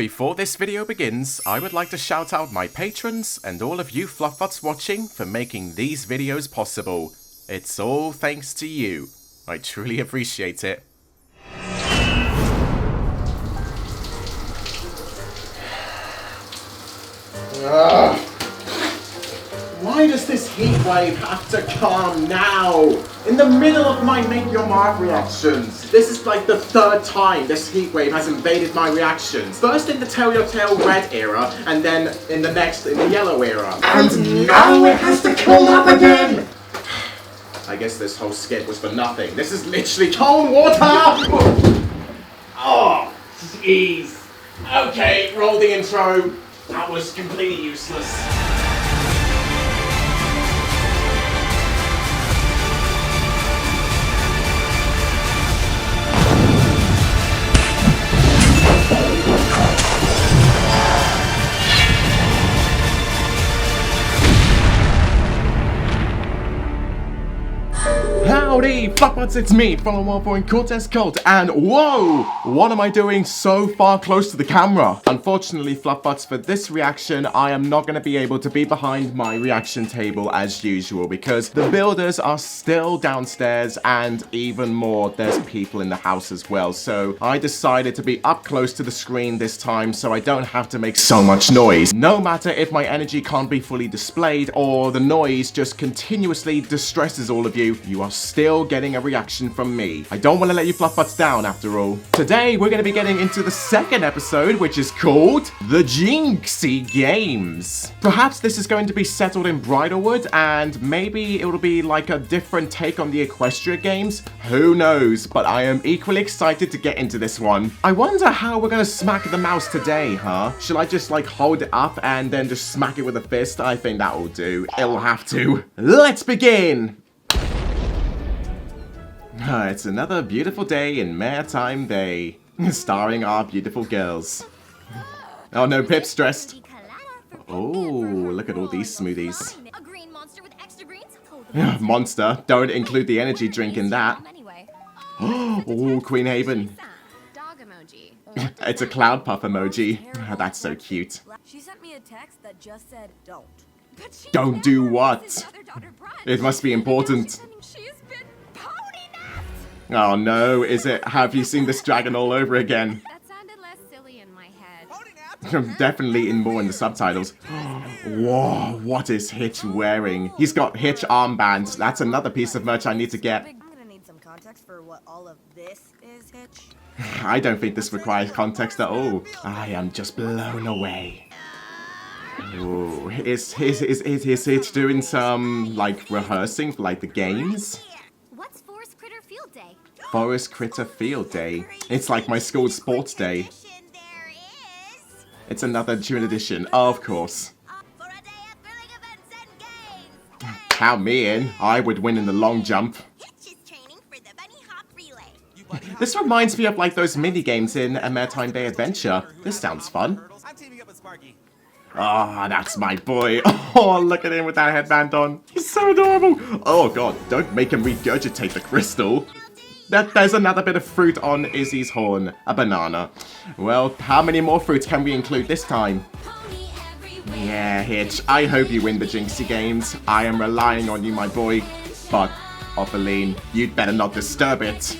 Before this video begins, I would like to shout out my patrons and all of you fluffbutts watching for making these videos possible. It's all thanks to you. I truly appreciate it. Why does this heat wave have to come now? In the middle of my make your mark reactions. This is like the third time this heat wave has invaded my reactions. First in the Tell Your Tale red era, and then in the next in the yellow era. And now it has to come up again! I guess this whole skit was for nothing. This is literally cold water! Oh, jeez. Okay, roll the intro. That was completely useless. Howdy, fluffbutts, it's me, FaolanCortez's cult, and whoa! What am I doing so far close to the camera? Unfortunately, fluffbutts, for this reaction, I am not going to be able to be behind my reaction table as usual because the builders are still downstairs and even more, there's people in the house as well. So I decided to be up close to the screen this time so I don't have to make so much noise. No matter if my energy can't be fully displayed or the noise just continuously distresses all of you, you are still getting a reaction from me. I don't want to let you fluffbutts down after all. Today we're going to be getting into the second episode, which is called the Jinxie Games. Perhaps this is going to be settled in Bridlewood and maybe it'll be like a different take on the Equestria games. Who knows, but I am equally excited to get into this one. I wonder how we're going to smack the mouse today, huh? Should I just like hold it up and then just smack it with a fist? I think that will do. It'll have to. Let's begin! It's another beautiful day in Maritime Bay, starring our beautiful girls. Oh no, Pip's stressed. Oh, look at all these smoothies. Monster, don't include the energy drink in that. Oh, Queen Haven. It's a cloud puff emoji. That's so cute. She sent me a text that just said, don't. Don't do what? It must be important. Oh no, is it? Have you seen this dragon all over again? That sounded less silly in my head. Definitely more in the subtitles. Whoa, what is Hitch wearing? He's got Hitch armbands. That's another piece of merch I need to get. I'm gonna need some context for what all of this is, Hitch. I don't think this requires context at all. I am just blown away. Ooh, is Hitch doing some, like, rehearsing for, like, the games? What's Forest Critter Field Day? Forest Critter Field Day. It's like my school's sports day. It's another June edition, of course. Count me in. I would win in the long jump. This reminds me of like those mini games in A Maritime Bay Adventure. This sounds fun. Ah, that's my boy. Oh, look at him with that headband on. He's so adorable. Oh god, don't make him regurgitate the crystal. There's another bit of fruit on Izzy's horn. A banana. Well, how many more fruits can we include this time? Yeah, Hitch, I hope you win the Jinxie Games. I am relying on you, my boy. But, Opheline, you'd better not disturb it.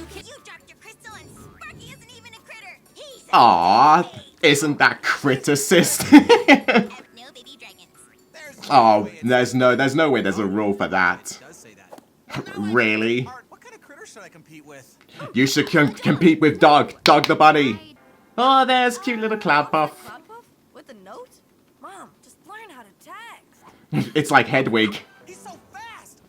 Aww, isn't that criticist? Oh, there's no way there's a rule for that. Really? You should compete with Dog the bunny. Oh, there's cute little cloud puff. Cloud puff? With a note? Mom, just learn how to text. It's like Hedwig. He's so fast.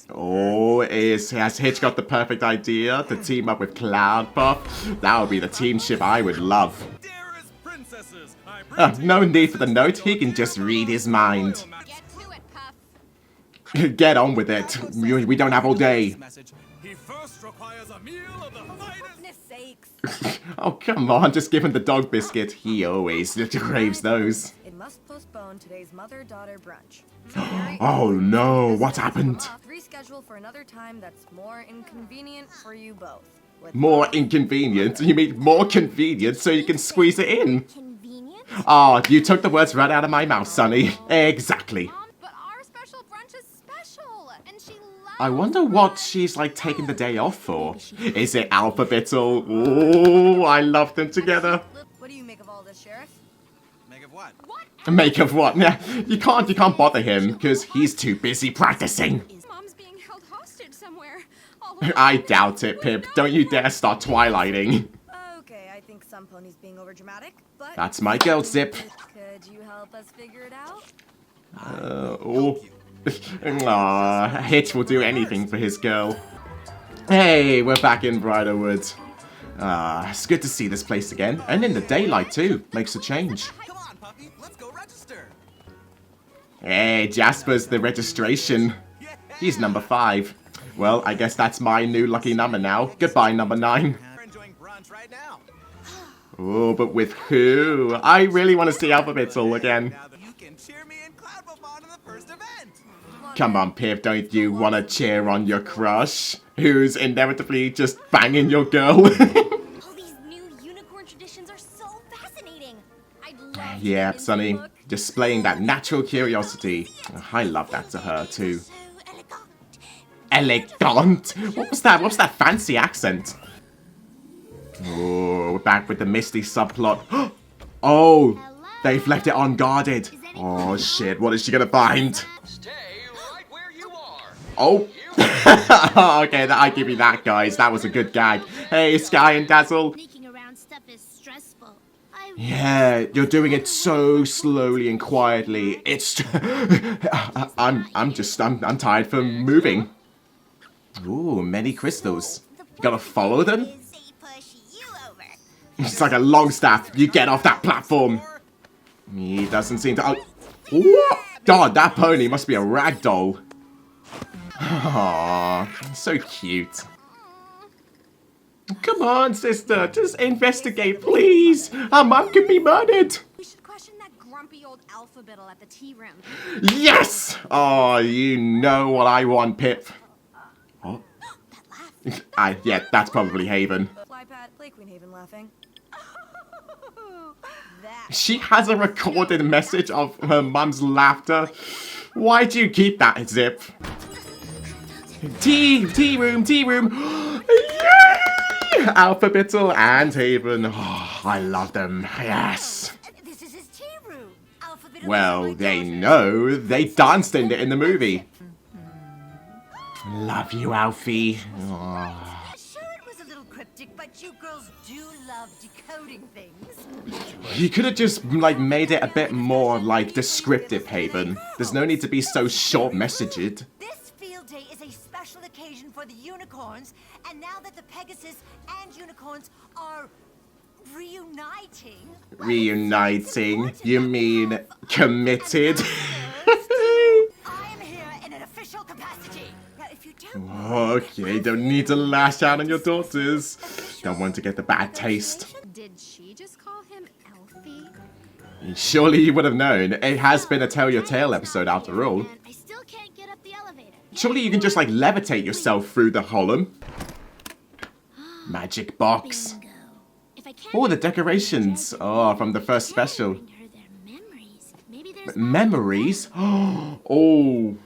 Oh, has Hitch got the perfect idea to team up with Cloud Puff? That would be the teamship I would love. No need for the note, he can just read his mind. Get to it, Puff. Get on with it. We don't have all day. He first requires a meal of the finest. Sakes. Oh, come on, just give him the dog biscuit. He always craves those. It must postpone today's mother-daughter brunch. Oh no, what happened? Reschedule for another time that's more inconvenient for you both. More inconvenient? You mean more convenient so you can squeeze it in? Convenient? Oh, you took the words right out of my mouth, Sonny. Exactly. Mom, but our special brunch is special, and she loves I wonder what she's like taking the day off for. Is it alphabittle? Oh, I love them together. What do you make of all this, Sheriff? Make of what? What? Make of what? Yeah, you can't bother him because he's too busy practicing. Mom's being held hostage somewhere. All I doubt it, Pip. Don't you dare start twilighting. Okay, I think some ponies being overdramatic, but That's my girl, Zipp. could you help us figure it out? Oh. Aw, Hitch will do anything for his girl. Hey, we're back in Bridlewood. It's good to see this place again. And in the daylight, too. Makes a change. Come on, puppy. Let's go register. Hey, Jasper's the registration. He's number 5. Well, I guess that's my new lucky number now. Goodbye, number 9. We're enjoying brunch right now. Oh, but with who? I really want to see alphabittle again. Now that you can cheer me and Cloudwolf on in the first event. Come on, Pip, don't you want to cheer on your crush? Who's inevitably just banging your girl? All these new unicorn traditions are so fascinating. I'd love to Yeah, get into Sonny, the book. displaying that natural curiosity. I love that to her, too. So elegant. Elegant? What was that? What's that fancy accent? Oh, we're back with the Misty subplot. Oh, they've left it unguarded. Oh, shit, what is she gonna find? Stay right where you are. Oh. Okay, I give you that, guys. That was a good gag. Hey, Sky and Dazzle. Sneaking around stuff is stressful. Yeah, you're doing it so slowly and quietly. It's I'm tired from moving. Ooh, many crystals. You gotta follow them? It's like a long staff. You get off that platform. He doesn't seem to. Oh, what? God, that pony must be a rag doll. Aww, so cute. Come on, sister, just investigate, please. Our mom could be murdered. We should question that grumpy old alphabittle at the tea room. Yes! Oh, you know what I want, Pip. Oh. Yeah, that's probably Haven. Flypat, play Queen Haven laughing. She has a recorded message of her mum's laughter. Why do you keep that, Zipp? Tea room. Yay! Alphabittle and Haven. Oh, I love them. Yes. This is his tea room. Alphabittle Well, they know. They danced in it in the movie. Love you, Alfie. Oh. Sure, it was a little cryptic, but you girls do love decoding things. You could have just, like, made it a bit more, like, descriptive, Haven. There's no need to be so short-messaged. This field day is a special occasion for the unicorns, and now that the Pegasus and unicorns are reuniting... Reuniting? You mean committed? I am here in an official capacity. Now, if you don't... Okay, don't need to lash out on your daughters. Don't want to get the bad taste. Did she just call him Elfie? Surely you would have known. It has been a Tell Your Tale episode after all. I still can't get up the elevator. Surely you can just, like, levitate yourself through the column. Magic box. Bingo. If I can't Oh, the decorations. Oh, from the first special. bring her their memories. Maybe there's Memories? Oh,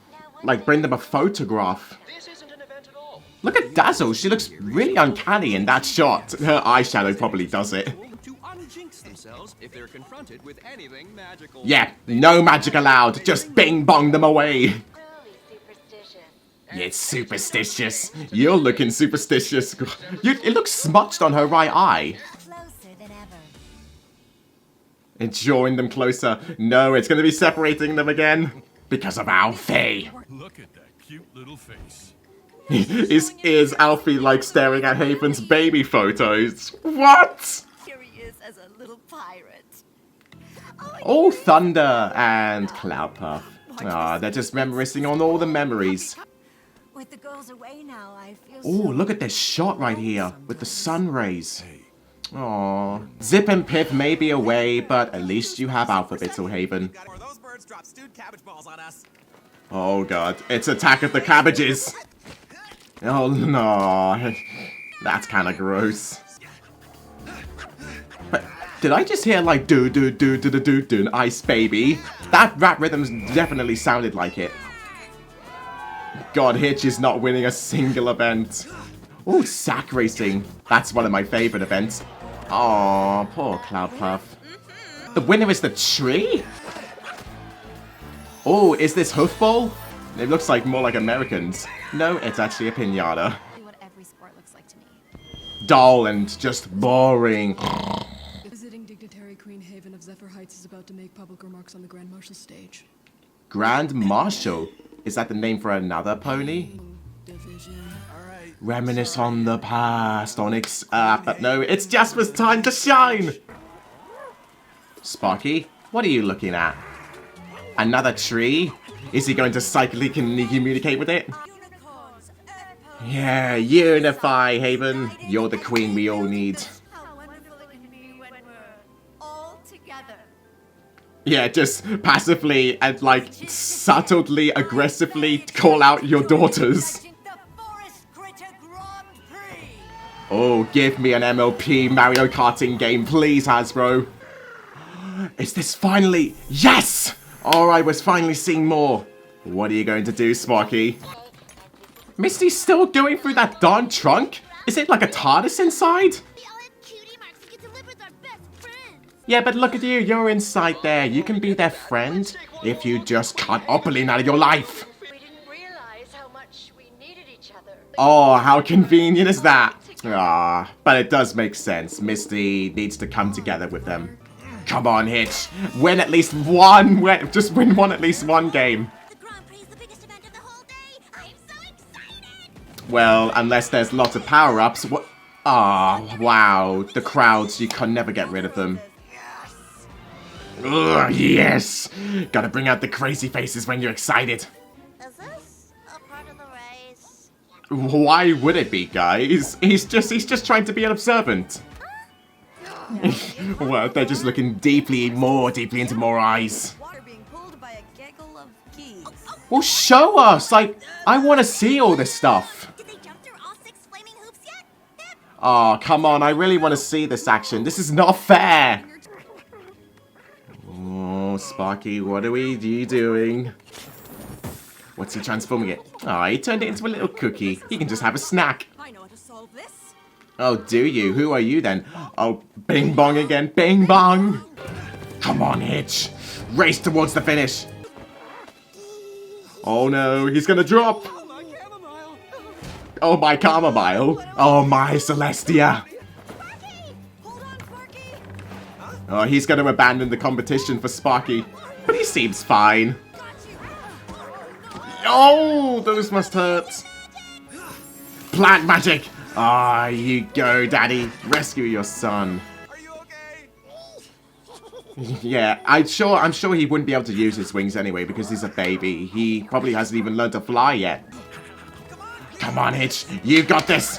like bring them a photograph. This isn't an event at all. Look at Dazzle. She looks really uncanny in that shot. Her eyeshadow probably does it. To unjinx themselves if they're confronted with anything magical. Yeah, no magic allowed. Just bing bong them away. Yeah, it's superstitious. You're looking superstitious. It looks smudged on her right eye. Closer than ever. It's drawing them closer. No, it's going to be separating them again. Because of Alfie. Look at that cute little face. Is Alfie like staring at Haven's baby photos? What? Here he is as a little pirate. Oh, Thunder and Cloudpuff. Ah, they're just reminiscing on all the memories. With the girls away now, I feel Oh, look at this shot right here with the sun rays. Aw. Zipp and Pipp may be away, but at least you have alphabittle, Haven. Or those birds drop stewed cabbage balls on us. Oh god, it's Attack of the Cabbages. Oh no. That's kind of gross. But did I just hear like do do do do do do do Ice Baby? That rap rhythm definitely sounded like it. God, Hitch is not winning a single event. Oh, sack racing. That's one of my favorite events. Oh, poor Cloudpuff. The winner is the tree? Oh, is this Hoofball? It looks like more like Americans. No, it's actually a piñata. What every sport looks like to me. Dull and just boring. Visiting dignitary Queen Haven of Zephyr Heights is about to make public remarks on the Grand Marshal's stage. Grand Marshal? Is that the name for another pony? Reminisce on the past, Onyx. But no, it's Jasper's time to shine! Sparky, what are you looking at? Another tree? Is he going to psychically communicate with it? Unicorns, Yeah, unify, Haven. You're the queen we all need. how wonderful it can be when we're all together. Yeah, just passively and like subtly, aggressively call out your daughters. The Forest Critter Grand Prix. Oh, give me an MLP Mario Karting game, please, Hasbro. Is this finally... Yes! Alright, we're finally seeing more. What are you going to do, Sparky? Misty's still going through that darn trunk? Is it like a TARDIS inside? We all have cutie marks to get to live with our best friends. Yeah, but look at you, you're inside there. You can be their friend if you just cut Opaline out of your life. We didn't realize how much we needed each other. Oh, how convenient is that? Ah, but it does make sense. Misty needs to come together with them. Come on, Hitch. Win at least one. Just win at least one game. The Grand Prix is the biggest event of the whole day. I'm so excited. Well, unless there's lots of power-ups. What? Ah, wow. The crowds, you can never get rid of them. Ugh, yes. Gotta bring out the crazy faces when you're excited. Is this a part of the race? Why would it be, guys? He's just trying to be an observant. Well, they're just looking more deeply into more eyes. Water being pulled by a gaggle of geese. Well, show us! Like, I want to see all this stuff. Did they jump through all 6 flaming hoops yet? Pip. Oh, come on, I really want to see this action. This is not fair! Oh, Sparky, what are you doing? What's he transforming it? Oh, he turned it into a little cookie. He can just have a snack. I know how to solve this. Oh, do you? Who are you then? Oh, bing bong again. Bing bong! Come on, Hitch. Race towards the finish. Oh no, he's gonna drop. Oh, my chamomile. Oh, my Celestia. Hold on, Sparky. Oh, he's gonna abandon the competition for Sparky. But he seems fine. Oh, those must hurt. Plant magic. Ah, you go, Daddy. Rescue your son. Are you okay? Yeah, I'm sure he wouldn't be able to use his wings anyway because he's a baby. He probably hasn't even learned to fly yet. Come on, Hitch. You've got this.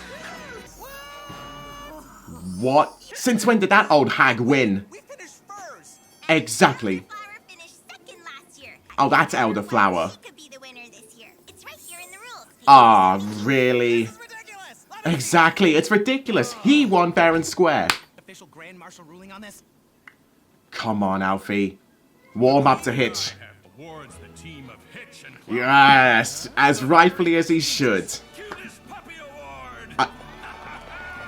What? Since when did that old hag win? We finished first. Exactly. Flower finished second last year. Oh, that's Elderflower. He could be the winner this year. It's right here in the rules. Ah, really? It's ridiculous. Let us Exactly, it's ridiculous. He won fair and square. official Grand Marshal ruling on this. Come on, Alfie. Warm up to Hitch. Awards the team of Hitch and Yes, as rightfully as he should. Cutest Puppy Award.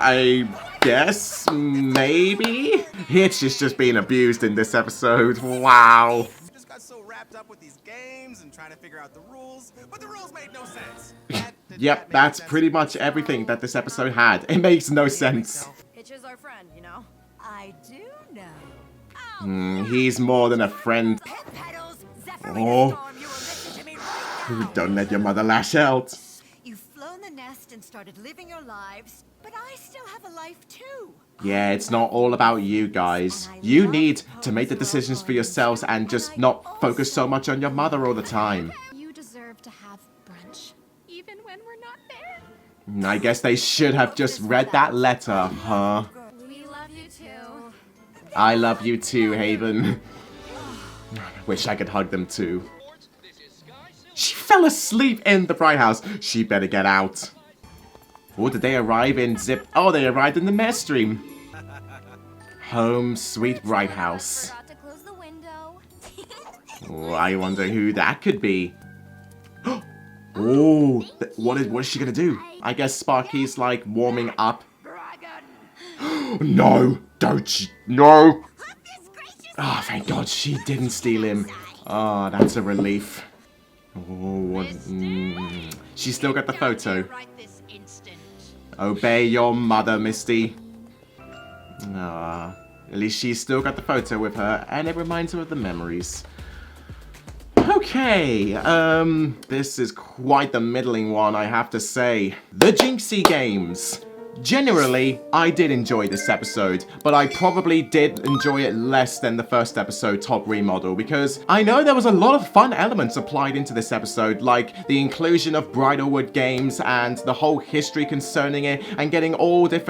I guess, maybe? Hitch is just being abused in this episode. Wow. Just got so wrapped up with these games and trying to figure out the rules, but the rules made no sense. Yep, that's pretty much everything that this episode had. It makes no sense. Hitch is our friend, you know. I do know. He's more than a friend. Pet petals, Zephyr Oh. Storm, you will listen to me right now. Don't let your mother lash out. You've flown the nest and started living your lives, but I still have a life too. Yeah, it's not all about you guys. You need to make the decisions for yourselves and just not focus so much on your mother all the time. You deserve to have brunch, even when we're not there. I guess they should have just read that letter, huh? We love you too. I love you too, Haven. Wish I could hug them too. She fell asleep in the Bright House. She better get out. Or did they arrive in Zipp? Oh, they arrived in the mare stream. Home, sweet bright house. Forgot to close the window. Oh, I wonder who that could be. Oh, what is she gonna do? I guess Sparky's like warming up. No, don't you? No. Oh, thank God she didn't steal him. Oh, that's a relief. Oh, she still got the photo. Obey your mother, Misty. Ah, at least she's still got the photo with her, and it reminds her of the memories. Okay, this is quite the middling one, I have to say. The Jinxie Games. Generally, I did enjoy this episode, but I probably did enjoy it less than the first episode, Top Remodel, because I know there was a lot of fun elements applied into this episode, like the inclusion of Bridlewood games and the whole history concerning it, and getting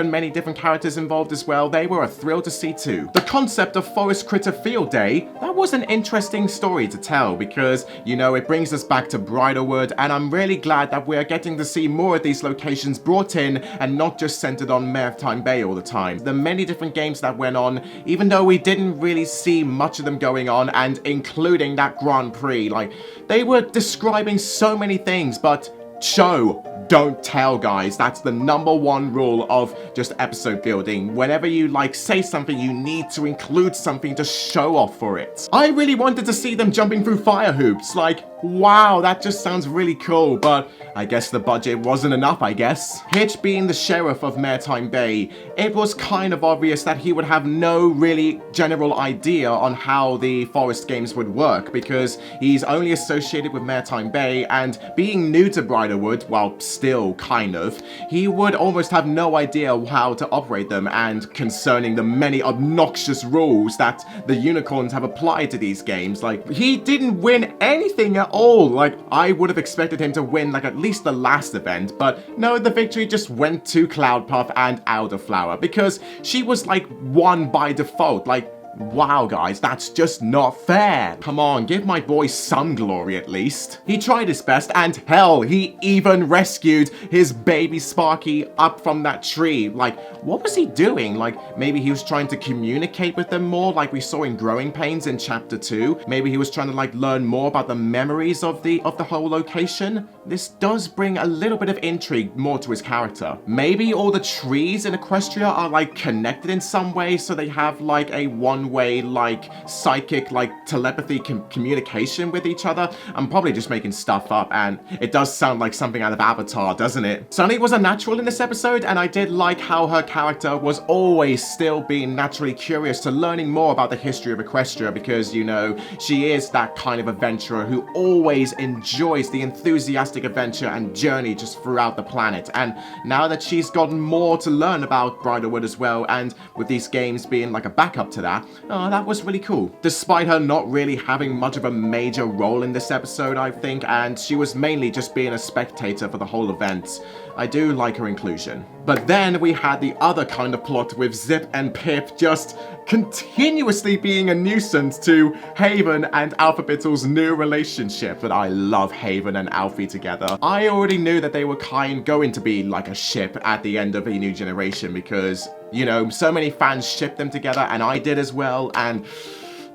many different characters involved as well. They were a thrill to see too. The concept of Forest Critter Field Day, that was an interesting story to tell, because, you know, it brings us back to Bridlewood, and I'm really glad that we're getting to see more of these locations brought in, and not just centered on Maritime Bay all the time. The many different games that went on, even though we didn't really see much of them going on, and including that Grand Prix, like, they were describing so many things, but show, don't tell, guys. That's the #1 rule of just episode building. Whenever you like say something, you need to include something to show off for it. I really wanted to see them jumping through fire hoops. Like, wow, that just sounds really cool, but I guess the budget wasn't enough, I guess. Hitch being the sheriff of Maritime Bay, it was kind of obvious that he would have no really general idea on how the Forest Games would work, because he's only associated with Maritime Bay, and being new to Bridlewood, well, still kind of, he would almost have no idea how to operate them, and concerning the many obnoxious rules that the unicorns have applied to these games. Like, he didn't win anything at all. Like, I would have expected him to win like at least the last event, but no, the victory just went to Cloudpuff and Elderflower, because she was like won by default. Like, wow, guys, that's just not fair. Come on, give my boy some glory at least. He tried his best, and hell, he even rescued his baby Sparky up from that tree. Like, what was he doing? Like, maybe he was trying to communicate with them more, like we saw in Growing Pains in Chapter 2. Maybe he was trying to, like, learn more about the memories of the whole location. This does bring a little bit of intrigue more to his character. Maybe all the trees in Equestria are, like, connected in some way, so they have, like, a one-way, like, psychic, like, telepathy communication with each other. I'm probably just making stuff up, and it does sound like something out of Avatar, doesn't it? Sunny was a natural in this episode, and I did like how her character was always still being naturally curious to learning more about the history of Equestria, because, you know, she is that kind of adventurer who always enjoys the enthusiastic adventure and journey just throughout the planet. And now that she's gotten more to learn about Bridlewood as well, and with these games being like a backup to that, oh, that was really cool. Despite her not really having much of a major role in this episode, I think, and she was mainly just being a spectator for the whole event, I do like her inclusion. But then we had the other kind of plot with Zipp and Pipp just continuously being a nuisance to Haven and Alphabittle's new relationship. But I love Haven and Alfie together. I already knew that they were going to be like a ship at the end of a new generation, because, you know, so many fans shipped them together, and I did as well, and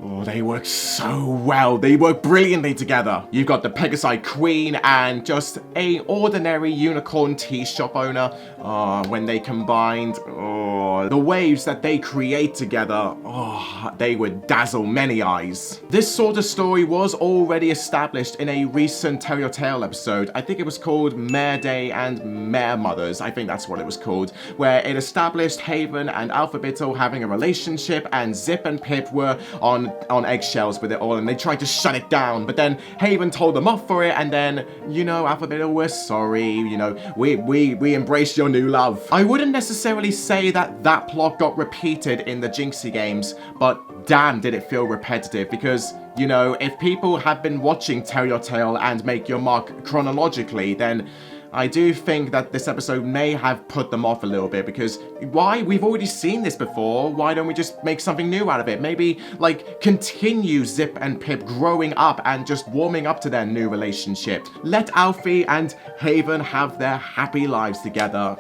oh, they work so well. They work brilliantly together. You've got the Pegasi Queen and just a ordinary unicorn tea shop owner. Oh, when they combined, oh, the waves that they create together, oh, they would dazzle many eyes. This sort of story was already established in a recent Tell Tale episode. I think it was called Mare Day and Mare Mothers. I think that's what it was called, where it established Haven and Alphabittle having a relationship, and Zipp and Pipp were on eggshells with it all, and they tried to shut it down, but then Haven told them off for it, and then, you know, Alphabittle, we're sorry, you know, we embrace your new love. I wouldn't necessarily say that that plot got repeated in the Jinxie Games, but damn did it feel repetitive, because, you know, if people have been watching Tell Your Tale and Make Your Mark chronologically, then I do think that this episode may have put them off a little bit because why? We've already seen this before. Why don't we just make something new out of it? Maybe like continue Zipp and Pipp growing up and just warming up to their new relationship. Let Alfie and Haven have their happy lives together.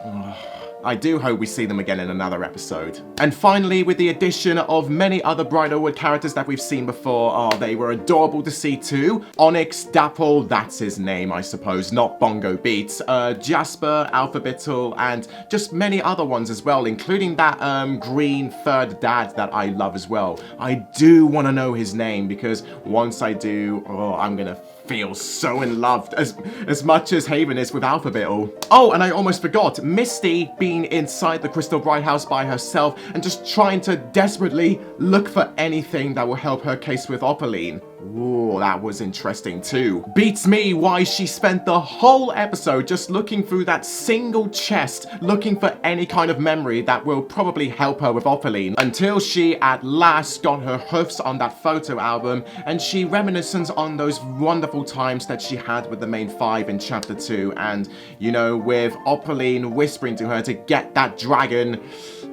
I do hope we see them again in another episode. And finally, with the addition of many other Bridlewood characters that we've seen before, oh, they were adorable to see too. Onyx, Dapple, that's his name, I suppose, not Bongo Beats, Jasper, alphabittle, and just many other ones as well, including that green third dad that I love as well. I do want to know his name because once I do, oh, I'm gonna feel so in love as much as Haven is with alphabittle. Oh, and I almost forgot, Misty being inside the Crystal Bright house by herself and just trying to desperately look for anything that will help her case with Opaline. Ooh, that was interesting too. Beats me why she spent the whole episode just looking through that single chest, looking for any kind of memory that will probably help her with Opaline, until she at last got her hoofs on that photo album and she reminiscens on those wonderful times that she had with the main five in chapter 2, and you know, with Opaline whispering to her to get that dragon.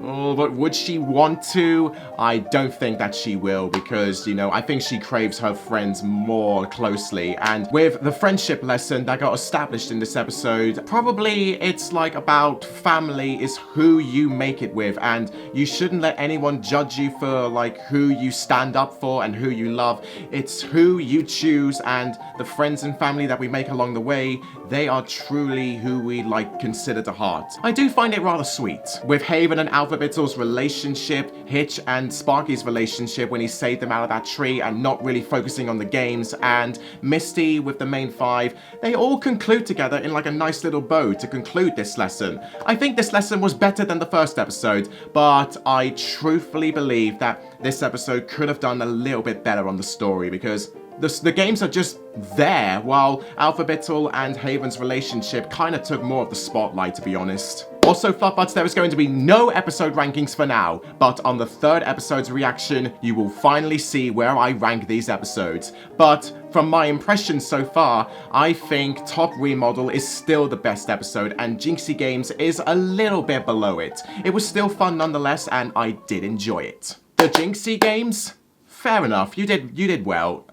Oh, but would she want to? I don't think that she will because, you know, I think she craves her friends more closely. And with the friendship lesson that got established in this episode, probably it's like about family is who you make it with, and you shouldn't let anyone judge you for like who you stand up for and who you love. It's who you choose, and the friends and family that we make along the way, they are truly who we like consider to heart. I do find it rather sweet. With Haven and Alphabittle's relationship, Hitch and Sparky's relationship when he saved them out of that tree and not really focusing on the games, and Misty with the main five, they all conclude together in like a nice little bow to conclude this lesson. I think this lesson was better than the first episode, but I truthfully believe that this episode could have done a little bit better on the story because the games are just there, while Alphabittle and Haven's relationship kind of took more of the spotlight, to be honest. Also, Fluffbutts, there is going to be no episode rankings for now, but on the third episode's reaction, you will finally see where I rank these episodes. But from my impressions so far, I think Top Remodel is still the best episode, and Jinxie Games is a little bit below it. It was still fun nonetheless, and I did enjoy it. The Jinxie Games? Fair enough, you did well.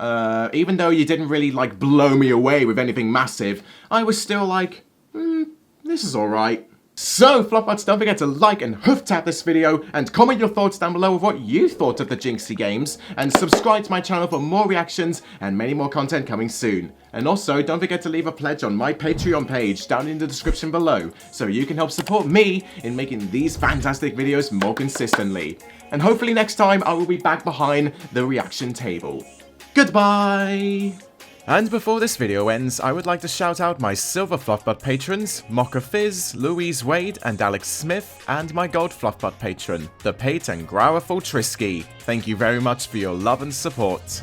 Even though you didn't really like blow me away with anything massive, I was still like, this is alright. So, Fluffbutts, don't forget to like and hoof tap this video, and comment your thoughts down below of what you thought of the Jinxie Games, and subscribe to my channel for more reactions and many more content coming soon. And also, don't forget to leave a pledge on my Patreon page down in the description below, so you can help support me in making these fantastic videos more consistently. And hopefully next time I will be back behind the reaction table. Goodbye! And before this video ends, I would like to shout out my Silver Fluffbutt patrons, Mocha Fizz, Louise Wade, and Alex Smith, and my Gold Fluffbutt patron, the Pate and Grauerful Trisky. Thank you very much for your love and support.